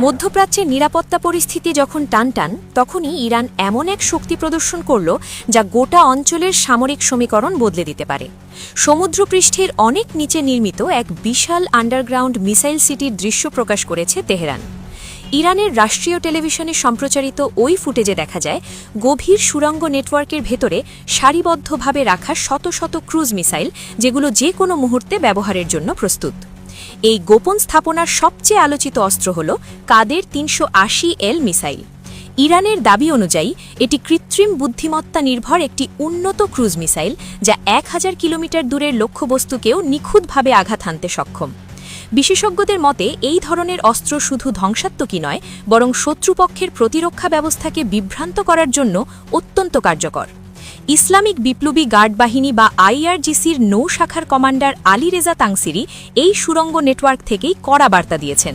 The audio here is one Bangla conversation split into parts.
মধ্যপ্রাচ্যের নিরাপত্তা পরিস্থিতি যখন টানটান তখনই ইরান এমন এক শক্তি প্রদর্শন করল যা গোটা অঞ্চলের সামরিক সমীকরণ বদলে দিতে পারে। সমুদ্রপৃষ্ঠের অনেক নিচে নির্মিত এক বিশাল আন্ডারগ্রাউন্ড মিসাইল সিটির দৃশ্য প্রকাশ করেছে তেহরান। ইরানের রাষ্ট্রীয় টেলিভিশনে সম্প্রচারিত ওই ফুটেজে দেখা যায় গভীর সুড়ঙ্গ নেটওয়ার্কের ভেতরে সারিবদ্ধভাবে রাখা শত শত ক্রুজ মিসাইল, যেগুলো যে কোনো মুহূর্তে ব্যবহারের জন্য প্রস্তুত। এই গোপন স্থাপনার সবচেয়ে আলোচিত অস্ত্র হল কাদের ৩৮০L মিসাইল। ইরানের দাবি অনুযায়ী এটি কৃত্রিম বুদ্ধিমত্তা নির্ভর একটি উন্নত ক্রুজ মিসাইল, যা ১০০০ কিলোমিটার দূরের লক্ষ্যবস্তুকেও নিখুঁতভাবে আঘাত হানতে সক্ষম। বিশেষজ্ঞদের মতে এই ধরনের অস্ত্র শুধু ধ্বংসাত্মকই নয়, বরং শত্রুপক্ষের প্রতিরক্ষা ব্যবস্থাকে বিভ্রান্ত করার জন্য অত্যন্ত কার্যকর। ইসলামিক বিপ্লবী গার্ড বাহিনী বা IRGCর নৌ শাখার কমান্ডার আলী রেজা তাংসিরি এই সুড়ঙ্গ নেটওয়ার্ক থেকেই কড়া বার্তা দিয়েছেন।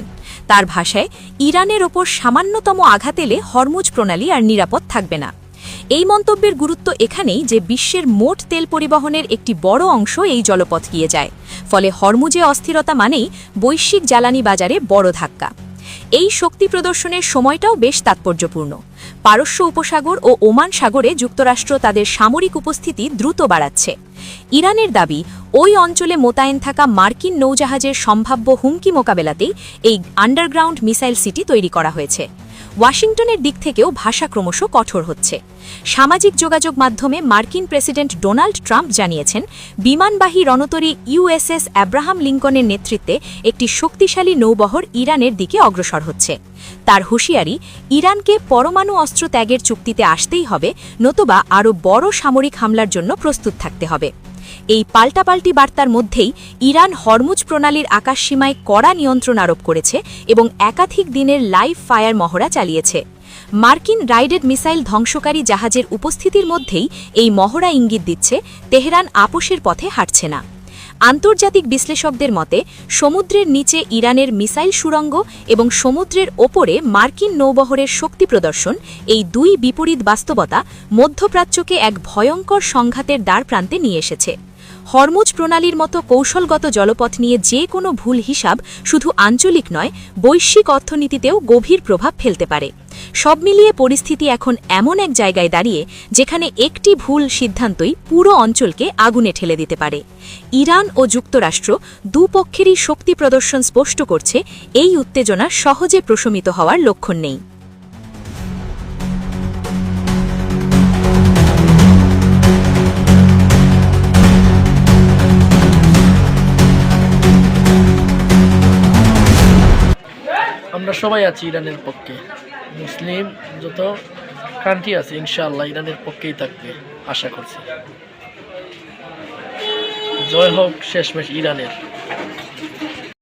তার ভাষায়, ইরানের ওপর সামান্যতম আঘাত এলে হরমুজ প্রণালী আর নিরাপদ থাকবে না। এই মন্তব্যের গুরুত্ব এখানেই যে বিশ্বের মোট তেল পরিবহনের একটি বড় অংশ এই জলপথ গিয়ে যায়, ফলে হরমুজে অস্থিরতা মানেই বৈশ্বিক জ্বালানি বাজারে বড় ধাক্কা। এই শক্তি প্রদর্শনের সময়টাও বেশ তাৎপর্যপূর্ণ। পারস্য উপসাগর ও ওমান সাগরে যুক্তরাষ্ট্র তাদের সামরিক উপস্থিতি দ্রুত বাড়াচ্ছে। ইরানের দাবি, ওই অঞ্চলে মোতায়েন থাকা মার্কিন নৌজাহাজের সম্ভাব্য হুমকি মোকাবেলাতেই এই আন্ডারগ্রাউন্ড মিসাইল সিটি তৈরি করা হয়েছে। ওয়াশিংটনের দিক থেকেও ভাষা ক্রমশ কঠোর হচ্ছে। সামাজিক যোগাযোগ মাধ্যমে মার্কিন প্রেসিডেন্ট ডোনাল্ড ট্রাম্প জানিয়েছেন, বিমানবাহী রণতরী USS অ্যাব্রাহাম লিঙ্কনের নেতৃত্বে একটি শক্তিশালী নৌবহর ইরানের দিকে অগ্রসর হচ্ছে। তার হুঁশিয়ারি, ইরানকে পরমাণু অস্ত্র ত্যাগের চুক্তিতে আসতেই হবে, নতুবা আরও বড় সামরিক হামলার জন্য প্রস্তুত থাকতে হবে। এই পাল্টাপাল্টি বার্তার মধ্যেই ইরান হরমুজ প্রণালীর আকাশসীমায় কড়া নিয়ন্ত্রণ আরোপ করেছে এবং একাধিক দিনের লাইভ ফায়ার মহড়া চালিয়েছে। মার্কিন রাইডেড মিসাইল ধ্বংসকারী জাহাজের উপস্থিতির মধ্যেই এই মহড়া ইঙ্গিত দিচ্ছে তেহরান আপোষের পথে হাঁটছে না। আন্তর্জাতিক বিশ্লেষকদের মতে, সমুদ্রের নিচে ইরানের মিসাইল সুড়ঙ্গ এবং সমুদ্রের ওপরে মার্কিন নৌবহরের শক্তি প্রদর্শন, এই দুই বিপরীত বাস্তবতা মধ্যপ্রাচ্যকে এক ভয়ঙ্কর সংঘাতের দ্বারপ্রান্তে নিয়ে এসেছে। হরমুজ প্রণালীর মতো কৌশলগত জলপথ নিয়ে যে কোনো ভুল হিসাব শুধু আঞ্চলিক নয়, বৈশ্বিক অর্থনীতিতেও গভীর প্রভাব ফেলতে পারে। সব মিলিয়ে পরিস্থিতি এখন এমন এক জায়গায় দাঁড়িয়ে যেখানে একটি ভুল সিদ্ধান্তই পুরো অঞ্চলকে আগুনে ঠেলে দিতে পারে। ইরান ও যুক্তরাষ্ট্র দুপক্ষেরই শক্তি প্রদর্শন স্পষ্ট করছে, এই উত্তেজনা সহজে প্রশমিত হওয়ার লক্ষণ নেই। আমরা সবাই আছি ইরানের পক্ষে। মুসলিম যত কান্ট্রি আছে ইনশাআল্লাহ ইরানের পক্ষেই থাকবে আশা করছি। জয় হোক শেষমেশ ইরানের।